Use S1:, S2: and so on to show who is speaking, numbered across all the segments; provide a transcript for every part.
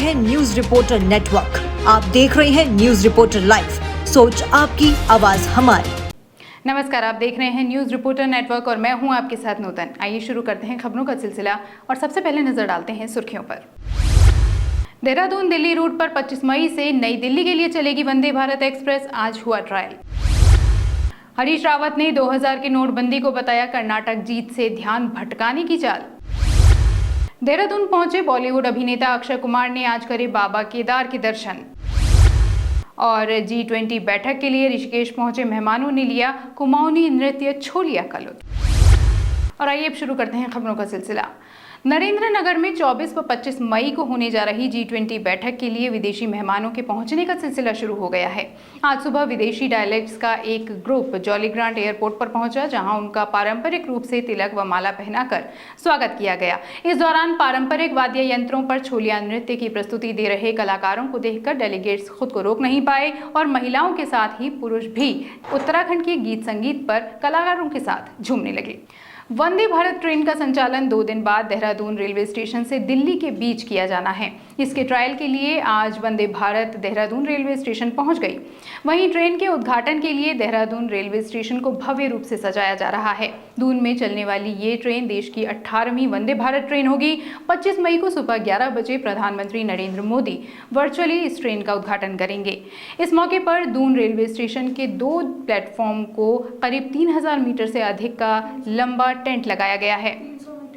S1: हैं news reporter network. आप देख रहे हैं न्यूज रिपोर्टर लाइव, सोच आपकी, आवाज हमारी।
S2: नमस्कार, आप देख रहे हैं न्यूज रिपोर्टर नेटवर्क और मैं हूं आपके साथ नूतन। आइए शुरू करते हैं खबरों का सिलसिला और सबसे पहले नजर डालते हैं सुर्खियों पर। देहरादून दिल्ली रूट पर 25 मई से नई दिल्ली के लिए चलेगी वंदे भारत एक्सप्रेस। आज हुआ ट्रायल। हरीश रावत ने 2000 की नोटबंदी को बताया कर्नाटक जीत से ध्यान भटकाने की चाल। देहरादून पहुंचे बॉलीवुड अभिनेता अक्षय कुमार ने आज करे बाबा केदार के दर्शन। और G20 बैठक के लिए ऋषिकेश पहुंचे मेहमानों ने लिया कुमाऊनी नृत्य छोलिया का लुत्फ। और आइए अब शुरू करते हैं खबरों का सिलसिला। नरेंद्र नगर में 24 व 25 मई को होने जा रही G20 बैठक के लिए विदेशी मेहमानों के पहुंचने का सिलसिला शुरू हो गया है। आज सुबह विदेशी डायलेक्ट्स का एक ग्रुप जॉली ग्रांट एयरपोर्ट पर पहुंचा, जहां उनका पारंपरिक रूप से तिलक व माला पहनाकर स्वागत किया गया। इस दौरान पारंपरिक वाद्य यंत्रों पर छोलिया नृत्य की प्रस्तुति दे रहे कलाकारों को देखकर डेलीगेट्स खुद को रोक नहीं पाए और महिलाओं के साथ ही पुरुष भी उत्तराखंड के गीत संगीत पर कलाकारों के साथ झूमने लगे। वंदे भारत ट्रेन का संचालन 2 दिन बाद देहरादून रेलवे स्टेशन से दिल्ली के बीच किया जाना है। इसके ट्रायल के लिए आज वंदे भारत देहरादून रेलवे स्टेशन पहुंच गई। वहीं ट्रेन के उद्घाटन के लिए देहरादून रेलवे स्टेशन को भव्य रूप से सजाया जा रहा है। दून में चलने वाली ये ट्रेन देश की 18वीं वंदे भारत ट्रेन होगी। 25 मई को सुबह 11 बजे प्रधानमंत्री नरेंद्र मोदी वर्चुअली इस ट्रेन का उद्घाटन करेंगे। इस मौके पर दून रेलवे स्टेशन के 2 प्लेटफॉर्म को करीब 3000 मीटर से अधिक का लंबा टेंट लगाया गया है।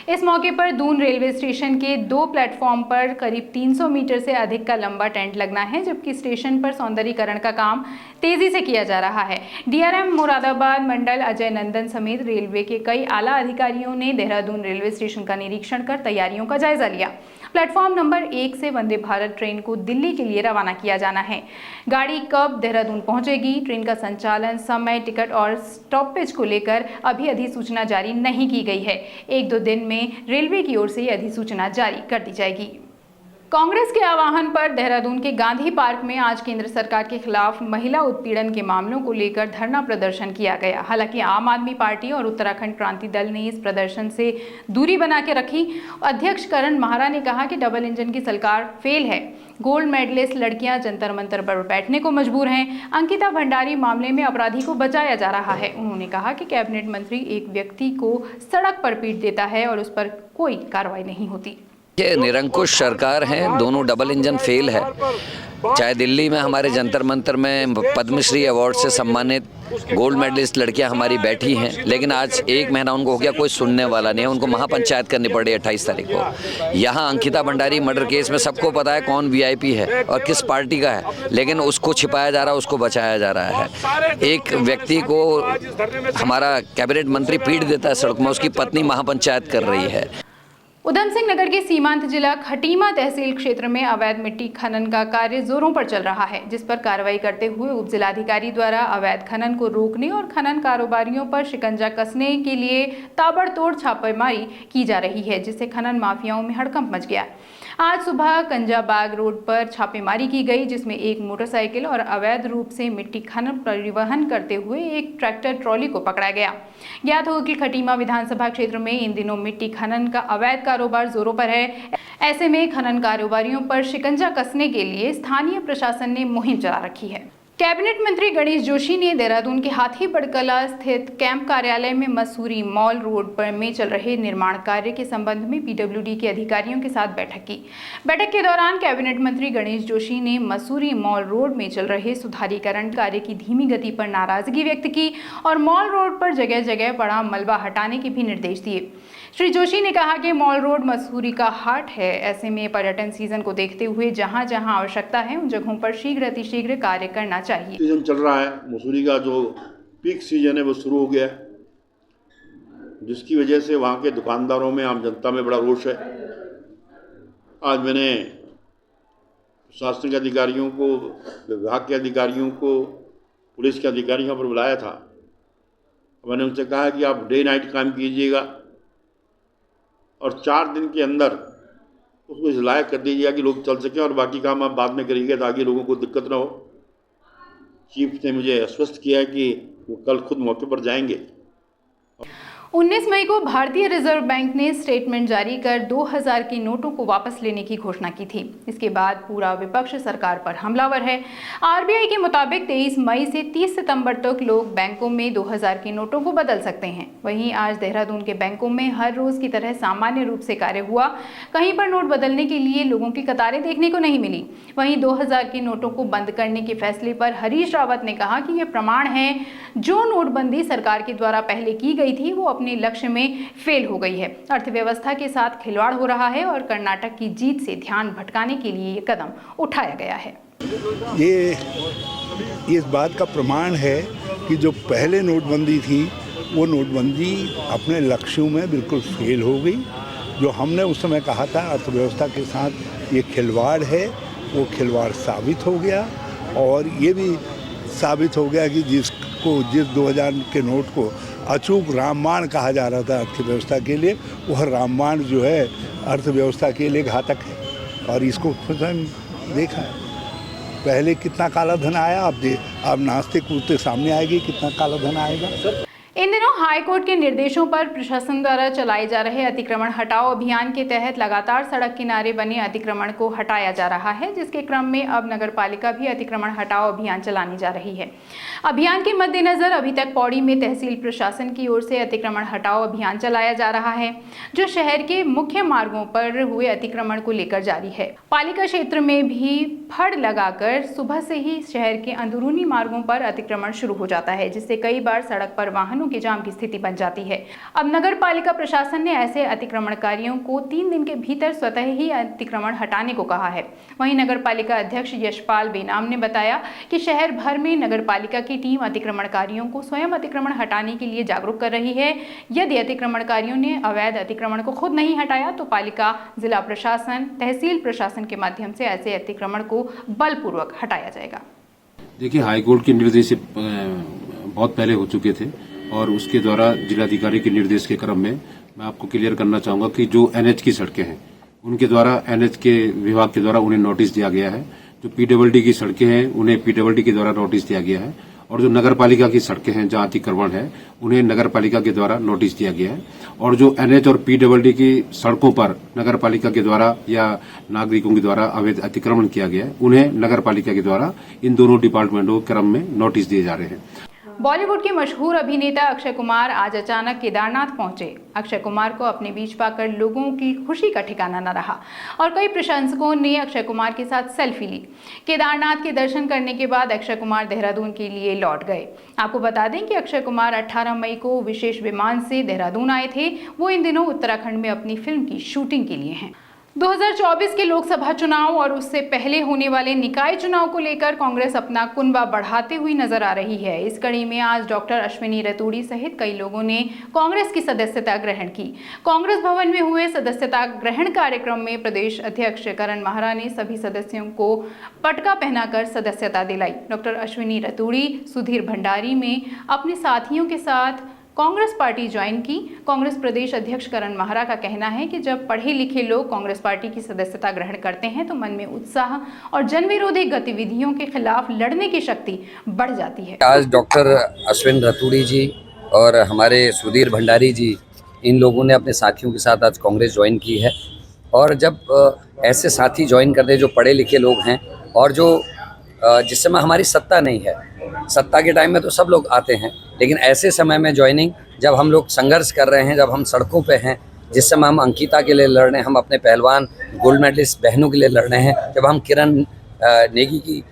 S2: इस मौके पर दून रेलवे स्टेशन के 2 प्लेटफॉर्म पर करीब 300 मीटर से अधिक का लंबा टेंट लगना है, जबकि स्टेशन पर सौंदर्यीकरण का काम तेजी से किया जा रहा है। डीआरएम मुरादाबाद मंडल अजय नंदन समेत रेलवे के कई आला अधिकारियों ने देहरादून रेलवे स्टेशन का निरीक्षण कर तैयारियों का जायजा लिया। प्लेटफॉर्म नंबर 1 से वंदे भारत ट्रेन को दिल्ली के लिए रवाना किया जाना है। गाड़ी कब देहरादून पहुंचेगी, ट्रेन का संचालन, समय, टिकट और स्टॉपेज को लेकर अभी अधिसूचना जारी नहीं की गई है। 1-2 दिन में रेलवे की ओर से ये अधिसूचना जारी कर दी जाएगी। कांग्रेस के आह्वान पर देहरादून के गांधी पार्क में आज केंद्र सरकार के खिलाफ महिला उत्पीड़न के मामलों को लेकर धरना प्रदर्शन किया गया। हालांकि आम आदमी पार्टी और उत्तराखंड क्रांति दल ने इस प्रदर्शन से दूरी बना के रखी। अध्यक्ष करण माहरा ने कहा कि डबल इंजन की सरकार फेल है। गोल्ड मेडलिस्ट लड़कियां जंतर मंतर पर बैठने को मजबूर हैं। अंकिता भंडारी मामले में अपराधी को बचाया जा रहा है। उन्होंने कहा कि कैबिनेट मंत्री एक व्यक्ति को सड़क पर पीट देता है और उस पर कोई कार्रवाई नहीं होती।
S3: ये निरंकुश सरकार है, दोनों डबल इंजन फेल है। चाहे दिल्ली में हमारे जंतर मंतर में पद्मश्री अवार्ड से सम्मानित गोल्ड मेडलिस्ट लड़कियां हमारी बैठी हैं, लेकिन आज 1 महीना उनको हो गया, कोई सुनने वाला नहीं है। उनको महापंचायत करनी पड़ी 28 तारीख को। यहाँ अंकिता भंडारी मर्डर केस में सबको पता है कौन वीआईपी है और किस पार्टी का है, लेकिन उसको छिपाया जा रहा है, उसको बचाया जा रहा है। एक व्यक्ति को हमारा कैबिनेट मंत्री पीट देता है सड़क में, उसकी पत्नी महापंचायत कर रही है।
S2: उधम सिंह नगर के सीमांत जिला खटीमा तहसील क्षेत्र में अवैध मिट्टी खनन का कार्य जोरों पर चल रहा है, जिस पर कार्रवाई करते हुए उप जिलाधिकारी द्वारा अवैध खनन को रोकने और खनन कारोबारियों पर शिकंजा कसने के लिए ताबड़तोड़ छापेमारी की जा रही है, जिससे खनन माफियाओं में हड़कंप मच गया। आज सुबह कंजाबाग रोड पर छापेमारी की गई, जिसमें एक मोटरसाइकिल और अवैध रूप से मिट्टी खनन परिवहन करते हुए एक ट्रैक्टर ट्रॉली को पकड़ा गया। ज्ञात हो कि खटीमा विधानसभा क्षेत्र में इन दिनों मिट्टी खनन का अवैध कारोबार जोरों पर है। ऐसे में खनन कारोबारियों पर शिकंजा कसने के लिए स्थानीय प्रशासन ने मुहिम चला रखी है। कैबिनेट मंत्री गणेश जोशी ने देहरादून के हाथीपड़ कला स्थित कैंप कार्यालय में मसूरी मॉल रोड पर में चल रहे निर्माण कार्य के संबंध में पीडब्ल्यूडी के अधिकारियों के साथ बैठक की। बैठक के दौरान कैबिनेट मंत्री गणेश जोशी ने मसूरी मॉल रोड में चल रहे सुधारीकरण कार्य की धीमी गति पर नाराजगी व्यक्त की और मॉल रोड पर जगह जगह पड़ा मलबा हटाने के भी निर्देश दिए। श्री जोशी ने कहा कि मॉल रोड मसूरी का हाट है। ऐसे में पर्यटन सीजन को देखते हुए जहां जहां आवश्यकता है उन जगहों पर शीघ्र अतिशीघ्र कार्य करना चाहिए।
S4: सीजन चल रहा है, मसूरी का जो पीक सीजन है वो शुरू हो गया है, जिसकी वजह से वहाँ के दुकानदारों में, आम जनता में बड़ा रोष है। आज मैंने प्रशासनिक अधिकारियों को, विभाग के अधिकारियों को, पुलिस के अधिकारियों पर बुलाया था। मैंने उनसे कहा कि आप डे नाइट काम कीजिएगा और 4 दिन के अंदर उसको इस लायक कर दीजिएगा कि लोग चल सकें और बाकी काम आप बाद में करिएगा ताकि लोगों को दिक्कत ना हो। चीफ ने मुझे आश्वस्त किया कि वो कल खुद मौके पर जाएंगे।
S2: 19 मई को भारतीय रिजर्व बैंक ने स्टेटमेंट जारी कर 2000 के नोटों को वापस लेने की घोषणा की थी। इसके बाद पूरा विपक्ष सरकार पर हमलावर है। आरबीआई के मुताबिक 23 मई से 30 सितंबर तक लोग बैंकों में 2000 के नोटों को बदल सकते हैं। वहीं आज देहरादून के बैंकों में हर रोज की तरह सामान्य रूप से कार्य हुआ। कहीं पर नोट बदलने के लिए लोगों की कतारें देखने को नहीं मिली। वहीं 2000 के नोटों को बंद करने के फैसले पर हरीश रावत ने कहा कि यह प्रमाण है जो नोटबंदी सरकार के द्वारा पहले की गई थी वो अपने लक्ष्य में फेल हो गई है। अर्थव्यवस्था के साथ खिलवाड़ हो रहा है और कर्नाटक की जीत से ध्यान भटकाने के लिए ये कदम उठाया गया है।
S5: ये इस बात का प्रमाण है कि जो पहले नोटबंदी थी वो नोटबंदी अपने लक्ष्यों में बिल्कुल फेल हो गई। जो हमने उस समय कहा था अर्थव्यवस्था के साथ ये खिलवाड़ है वो खिलवाड़ साबित हो गया। और ये भी साबित हो गया कि जिस 2000 के नोट को अचूक रामबाण कहा जा रहा था अर्थव्यवस्था के लिए, वह रामबाण जो है अर्थव्यवस्था के लिए घातक है। और इसको देखा है पहले कितना काला धन आया, अब नाचते कूदते सामने आएगी कितना काला धन आएगा।
S2: इन दिनों हाईकोर्ट के निर्देशों पर प्रशासन द्वारा चलाए जा रहे अतिक्रमण हटाओ अभियान के तहत लगातार सड़क किनारे बने अतिक्रमण को हटाया जा रहा है, जिसके क्रम में अब नगर पालिका भी अतिक्रमण हटाओ अभियान चलाने जा रही है। अभियान के मद्देनजर अभी तक पौड़ी में तहसील प्रशासन की ओर से अतिक्रमण हटाओ अभियान चलाया जा रहा है, जो शहर के मुख्य मार्गों पर हुए अतिक्रमण को लेकर जारी है। पालिका क्षेत्र में भी फड़ लगाकर सुबह से ही शहर के अंदरूनी मार्गों पर अतिक्रमण शुरू हो जाता है, जिससे कई बार सड़क पर वाहनों के जाम की स्थिति बन जाती है। अब नगर पालिका प्रशासन ने ऐसे अतिक्रमणकारियों को 3 दिन के भीतर स्वतः ही अतिक्रमण हटाने को कहा है। वहीं नगर पालिका अध्यक्ष यशपाल बेनाम ने बताया कि शहर भर में नगर पालिका की टीम अतिक्रमणकारियों को स्वयं अतिक्रमण हटाने के लिए जागरूक कर रही है। यदि अतिक्रमणकारियों ने अवैध अतिक्रमण को खुद नहीं हटाया तो पालिका, जिला प्रशासन, तहसील प्रशासन के माध्यम से ऐसे अतिक्रमण को बलपूर्वक हटाया जाएगा।
S6: देखिए, हाईकोर्ट के निर्देश बहुत पहले हो चुके थे और उसके द्वारा जिलाधिकारी के निर्देश के क्रम में मैं आपको क्लियर करना चाहूंगा कि जो एनएच की सड़कें हैं उनके द्वारा एनएच के विभाग के द्वारा उन्हें नोटिस दिया गया है। जो पीडब्ल्यूडी की सड़कें हैं उन्हें पीडब्ल्यूडी के द्वारा नोटिस दिया गया है और जो नगर पालिका की सड़कें हैं जहां अतिक्रमण है उन्हें नगर पालिका के द्वारा नोटिस दिया गया है। और जो एनएच और पीडब्ल्यूडी की सड़कों पर नगर पालिका के द्वारा या नागरिकों के द्वारा अवैध अतिक्रमण किया गया है उन्हें नगर पालिका के द्वारा इन दोनों डिपार्टमेंटों के क्रम में नोटिस दिए जा रहे हैं।
S2: बॉलीवुड के मशहूर अभिनेता अक्षय कुमार आज अचानक केदारनाथ पहुंचे। अक्षय कुमार को अपने बीच पाकर लोगों की खुशी का ठिकाना न रहा और कई प्रशंसकों ने अक्षय कुमार के साथ सेल्फी ली। केदारनाथ के दर्शन करने के बाद अक्षय कुमार देहरादून के लिए लौट गए। आपको बता दें कि अक्षय कुमार 18 मई को विशेष विमान से देहरादून आए थे। वो इन दिनों उत्तराखंड में अपनी फिल्म की शूटिंग के लिए हैं। 2024 के लोकसभा चुनाव और उससे पहले होने वाले निकाय चुनाव को लेकर कांग्रेस अपना कुनबा बढ़ाते हुई नजर आ रही है। इस कड़ी में आज डॉक्टर अश्विनी रतूड़ी सहित कई लोगों ने कांग्रेस की सदस्यता ग्रहण की। कांग्रेस भवन में हुए सदस्यता ग्रहण कार्यक्रम में प्रदेश अध्यक्ष करण माहरा ने सभी सदस्यों को पटका पहनाकर सदस्यता दिलाई। डॉक्टर अश्विनी रतूड़ी सुधीर भंडारी में अपने साथियों के साथ कांग्रेस पार्टी ज्वाइन की। कांग्रेस प्रदेश अध्यक्ष करण माहरा का कहना है कि जब पढ़े लिखे लोग कांग्रेस पार्टी की सदस्यता ग्रहण करते हैं तो मन में उत्साह और जन विरोधी गतिविधियों के खिलाफ लड़ने की शक्ति बढ़ जाती है।
S3: आज डॉक्टर अश्विन रतूड़ी जी और हमारे सुधीर भंडारी जी, इन लोगों ने अपने साथियों के साथ आज कांग्रेस ज्वाइन की है। और जब ऐसे साथी ज्वाइन करते जो पढ़े लिखे लोग हैं और जो जिस समय हमारी सत्ता नहीं है, सत्ता के टाइम में तो सब लोग आते हैं, लेकिन ऐसे समय में ज्वाइनिंग जब हम लोग संघर्ष कर रहे हैं, जब हम सड़कों पे हैं, जिस समय हम अंकिता के लिए लड़ रहे हैं, हम अपने पहलवान गोल्ड मेडलिस्ट बहनों के लिए लड़ रहे हैं, जब हम किरण नेगी की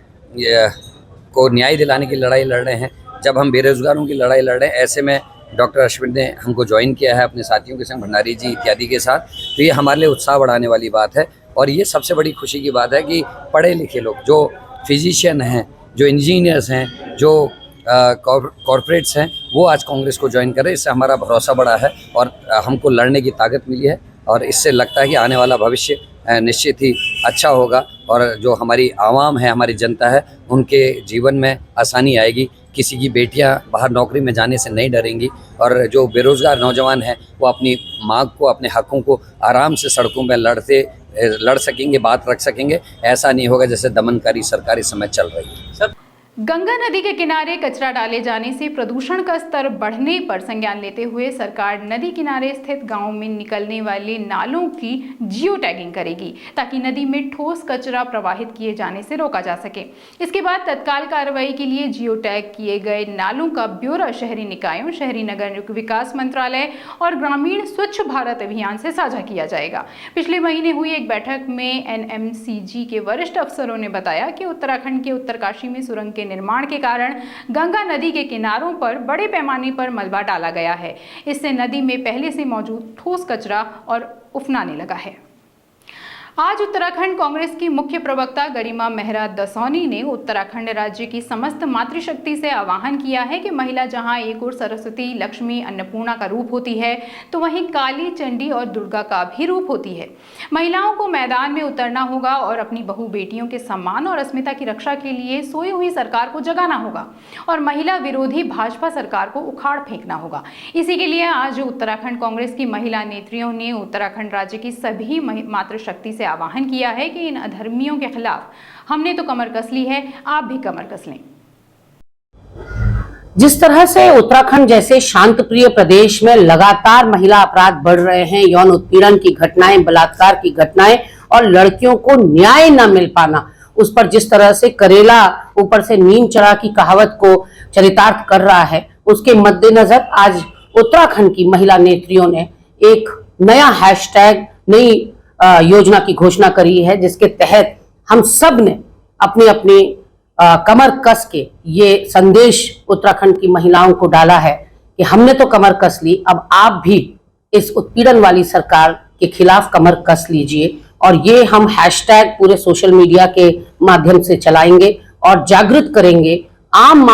S3: को न्याय दिलाने की लड़ाई लड़ रहे हैं, जब हम बेरोजगारों की लड़ाई लड़ रहे हैं, ऐसे में डॉक्टर अश्विन ने हमको ज्वाइन किया है अपने साथियों के संग, भंडारी जी इत्यादि के साथ। तो ये हमारे लिए उत्साह बढ़ाने वाली बात है और ये सबसे बड़ी खुशी की बात है कि पढ़े लिखे लोग, जो फिजिशियन हैं, जो इंजीनियर्स हैं, जो कॉर्पोरेट्स हैं, वो आज कांग्रेस को ज्वाइन कर रहे हैं। इससे हमारा भरोसा बढ़ा है और हमको लड़ने की ताकत मिली है और इससे लगता है कि आने वाला भविष्य निश्चित ही अच्छा होगा और जो हमारी आवाम है, हमारी जनता है, उनके जीवन में आसानी आएगी। किसी की बेटियां बाहर नौकरी में जाने से नहीं डरेंगी और जो बेरोज़गार नौजवान हैं वो अपनी मांग को, अपने हकों को आराम से सड़कों में लड़ सकेंगे, बात रख सकेंगे। ऐसा नहीं होगा जैसे दमनकारी सरकार इस समय चल रही है।
S2: गंगा नदी के किनारे कचरा डाले जाने से प्रदूषण का स्तर बढ़ने पर संज्ञान लेते हुए सरकार नदी किनारे स्थित गांवों में निकलने वाले नालों की जियो टैगिंग करेगी ताकि नदी में ठोस कचरा प्रवाहित किए जाने से रोका जा सके। इसके बाद तत्काल कार्रवाई के लिए जियो टैग किए गए नालों का ब्यौरा शहरी निकायों, शहरी नगर विकास मंत्रालय और ग्रामीण स्वच्छ भारत अभियान से साझा किया जाएगा। पिछले महीने हुई एक बैठक में NMCG के वरिष्ठ अफसरों ने बताया कि उत्तराखंड के उत्तरकाशी में सुरंग के निर्माण के कारण गंगा नदी के किनारों पर बड़े पैमाने पर मलबा डाला गया है। इससे नदी में पहले से मौजूद ठोस कचरा और उफनाने लगा है। आज उत्तराखंड कांग्रेस की मुख्य प्रवक्ता गरिमा मेहरा दसौनी ने उत्तराखंड राज्य की समस्त मातृशक्ति से आह्वान किया है कि महिला जहां एक ओर सरस्वती, लक्ष्मी, अन्नपूर्णा का रूप होती है तो वहीं काली, चंडी और दुर्गा का भी रूप होती है। महिलाओं को मैदान में उतरना होगा और अपनी बहू बेटियों के सम्मान और अस्मिता की रक्षा के लिए सोई हुई सरकार को जगाना होगा और महिला विरोधी भाजपा सरकार को उखाड़ फेंकना होगा। इसी के लिए आज उत्तराखंड कांग्रेस की महिला नेत्रियों ने उत्तराखंड राज्य की सभी मातृशक्ति से आह्वान किया है कि इन अधर्मियों के खिलाफ हमने तो कमर कस ली है, आप भी कमर कस लें।
S7: जिस तरह से उत्तराखंड जैसे शांत प्रिय प्रदेश में लगातार महिला अपराध बढ़ रहे हैं, यौन उत्पीड़न की घटनाएं, बलात्कार की घटनाएं और लड़कियों को न्याय न मिल पाना, उस पर जिस तरह से करेला ऊपर से नीम चढ़ा की कहावत को चरितार्थ कर रहा है, उसके मद्देनजर आज उत्तराखंड की महिला नेत्रियों ने एक नया हैशटैग, नई योजना की घोषणा करी है, जिसके तहत हम सब ने अपनी अपनी कमर कस के ये संदेश उत्तराखंड की महिलाओं को डाला है कि हमने तो कमर कस ली, अब आप भी इस उत्पीड़न वाली सरकार के खिलाफ कमर कस लीजिए। और ये हम हैशटैग पूरे सोशल मीडिया के माध्यम से चलाएंगे और जागृत करेंगे, आम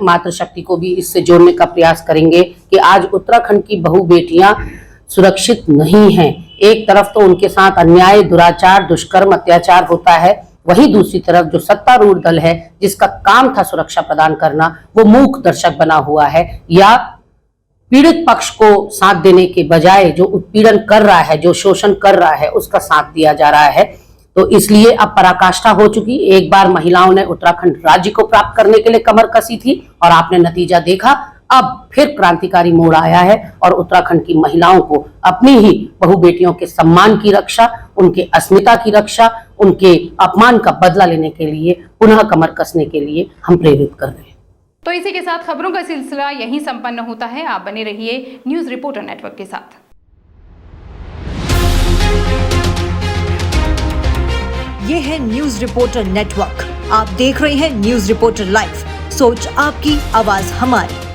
S7: मातृशक्ति को भी इससे जोड़ने का प्रयास करेंगे कि आज उत्तराखंड की बहू बेटियां सुरक्षित नहीं हैं। एक तरफ तो उनके साथ अन्याय, दुराचार, दुष्कर्म, अत्याचार होता है, वहीं दूसरी तरफ जो सत्तारूढ़ दल है जिसका काम था सुरक्षा प्रदान करना, वो मूक दर्शक बना हुआ है या पीड़ित पक्ष को साथ देने के बजाय जो उत्पीड़न कर रहा है, जो शोषण कर रहा है, उसका साथ दिया जा रहा है। तो इसलिए अब पराकाष्ठा हो चुकी। एक बार महिलाओं ने उत्तराखंड राज्य को प्राप्त करने के लिए कमर कसी थी और आपने नतीजा देखा। अब फिर क्रांतिकारी मोड़ आया है और उत्तराखंड की महिलाओं को अपनी ही बहू बेटियों के सम्मान की रक्षा, उनके अस्मिता की रक्षा, उनके अपमान का बदला लेने के लिए, पुनः कमर कसने के लिए हम प्रेरित कर रहे हैं।
S2: तो इसी के साथ खबरों का सिलसिला यहीं संपन्न होता है। आप बने रहिए न्यूज रिपोर्टर नेटवर्क के साथ।
S1: ये है न्यूज रिपोर्टर नेटवर्क। आप देख रहे हैं न्यूज रिपोर्टर लाइव। सोच आपकी, आवाज हमारी।